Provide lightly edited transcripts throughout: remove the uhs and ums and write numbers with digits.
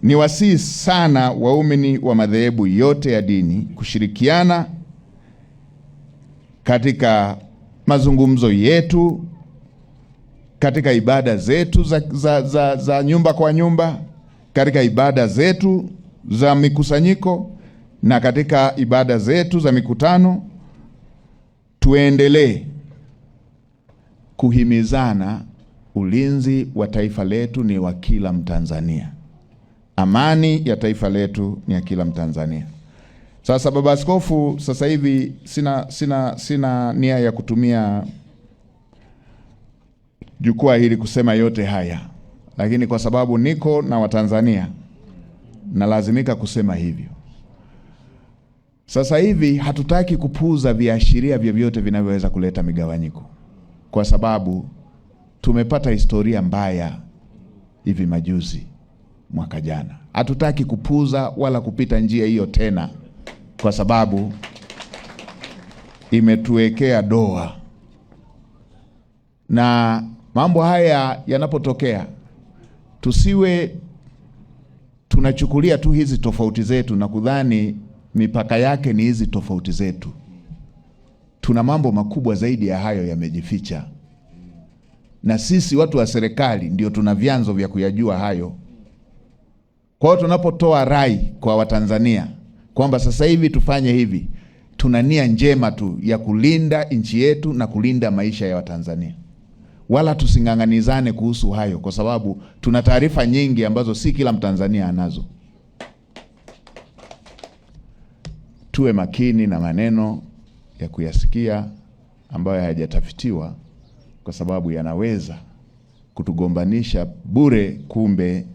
Ni wasihi sana waumini wa madhehebu yote ya dini kushirikiana katika mazungumzo yetu, katika ibada zetu za nyumba kwa nyumba, katika ibada zetu za mikusanyiko na katika ibada zetu za mikutano. Tuendelee kuhimizana. Ulinzi wa taifa letu ni wa kila Mtanzania. Amani ya taifa letu ni ya kila Mtanzania. Sasa Baba Askofu, sasa hivi sina nia ya kutumia jukwaa hili kusema yote haya, lakini kwa sababu niko na Watanzania na lazimika kusema hivyo. Sasa hivi hatutaki kupuuza viashiria vyovyote vinavyoweza kuleta migawanyiko, kwa sababu tumepata historia mbaya hivi majuzi mwaka jana. Hatutaki kupuuza wala kupita njia hiyo tena, kwa sababu imetuwekea doa. Na mambo haya yanapotokea, tusiwe tunachukulia tu hizi tofauti zetu na kudhani mipaka yake ni hizi tofauti zetu. Tuna mambo makubwa zaidi ya hayo yamejificha, na sisi watu wa serikali ndio tuna vyanzo vya kuyajua hayo. Kwa hiyo tunapotoa rai kwa Watanzania kwamba sasa hivi tufanye hivi, tuna nia njema tu ya kulinda nchi yetu na kulinda maisha ya Watanzania. Wala tusing'ang'anizane kuhusu hayo, kwa sababu tuna taarifa nyingi ambazo si kila Mtanzania anazo. Tuwe makini na maneno ya kuyasikia ambayo hayajatafitiwa, kwa sababu yanaweza kutugombanisha bure, kumbe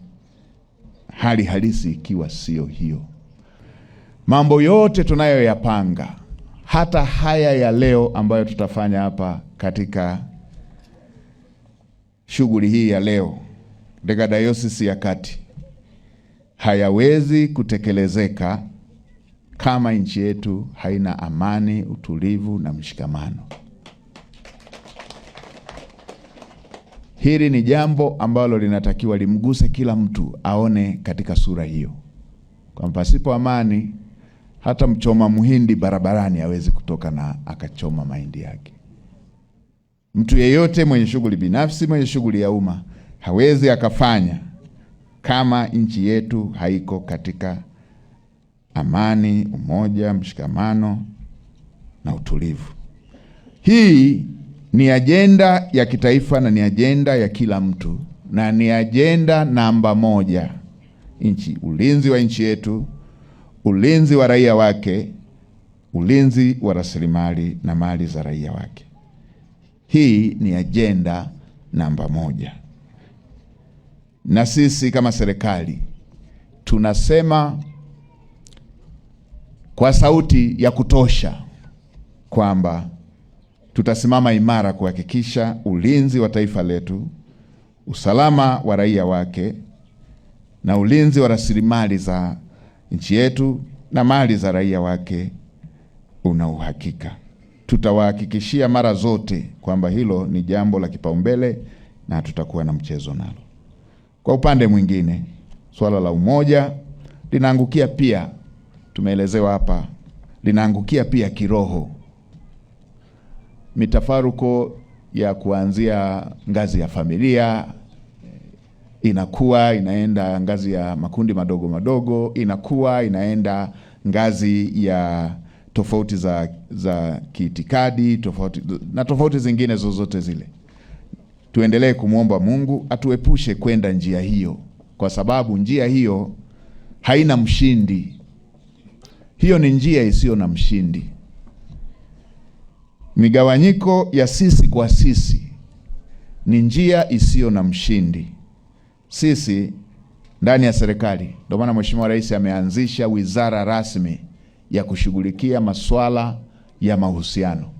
hali halisi ikiwa sio hiyo. Mambo yote tunayoyapanga, hata haya ya leo ambayo tutafanya hapa katika shughuli hii ya leo katika Dayosisi ya Kati, hayawezi kutekelezeka kama nchi yetu haina amani, utulivu na mshikamano. Hili ni jambo ambalo linatakiwa limguse kila mtu aone katika sura hiyo. Kwa pasipo amani, hata mchoma muhindi barabarani hawezi kutoka na akachoma mahindi yake. Mtu yeyote mwenye shughuli binafsi, mwenye shughuli ya umma, hawezi akafanya kama nchi yetu haiko katika amani, umoja, mshikamano na utulivu. Hii ni ajenda ya kitaifa na ni ajenda ya kila mtu, na ni ajenda namba moja. Ulinzi wa nchi yetu, ulinzi wa raia wake, ulinzi wa rasilimali na mali za raia wake. Hii ni ajenda namba moja. Na sisi kama serikali tunasema kwa sauti ya kutosha kwamba tutasimama imara kuhakikisha ulinzi wa taifa letu, usalama wa raia wake na ulinzi wa rasilimali za nchi yetu na mali za raia wake una uhakika. Tutawahakikishia mara zote kwamba hilo ni jambo la kipaumbele na tutakuwa na mchezo nalo. Kwa upande mwingine, swala la umoja linaangukia pia, tumeelezewa hapa, linaangukia pia kiroho. Mitafaruko ya kuanzia ngazi ya familia inakuwa inaenda ngazi ya makundi madogo madogo, inakuwa inaenda ngazi ya tofauti za kiitikadi, tofauti zingine zozote zile. Tuendelee kumwomba Mungu atuepushe kwenda njia hiyo, kwa sababu njia hiyo haina mshindi. Hiyo ni njia isiyo na mshindi. Migawanyiko ya sisi kwa sisi ni njia isiyo na mshindi. Sisi ndani ya serikali, ndio maana Mheshimiwa Rais ameanzisha wizara rasmi ya kushughulikia masuala ya mahusiano.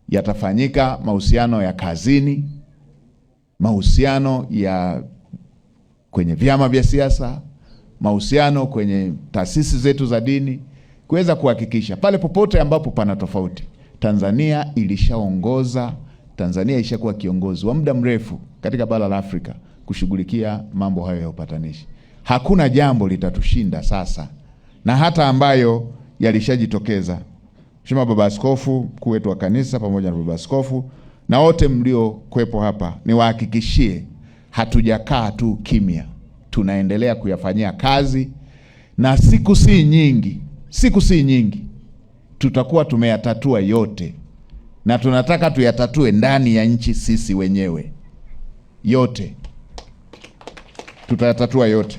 Yatafanyika mahusiano ya kazini, mahusiano ya kwenye vyama vya siasa, mahusiano kwenye taasisi zetu za dini, kuweza kuhakikisha pale popote ambapo pana tofauti. Tanzania ilishaongoza, Tanzania ishakuwa kiongozi wa muda mrefu katika bara la Afrika kushughulikia mambo hayo ya upatanishi. hakuna jambo litatushinda sasa, na hata ambayo yalishajitokeza. Mheshimiwa Baba Askofu, mkuu wetu wa kanisa, pamoja na Baba Askofu na wote mliokwepo hapa, niwahakikishie hatujakaa tu kimya, tunaendelea kuyafanyia kazi, na siku si nyingi tutakuwa tumeyatatua yote, na tunataka tuyatatue ndani ya nchi. Sisi wenyewe yote tutayatatua yote.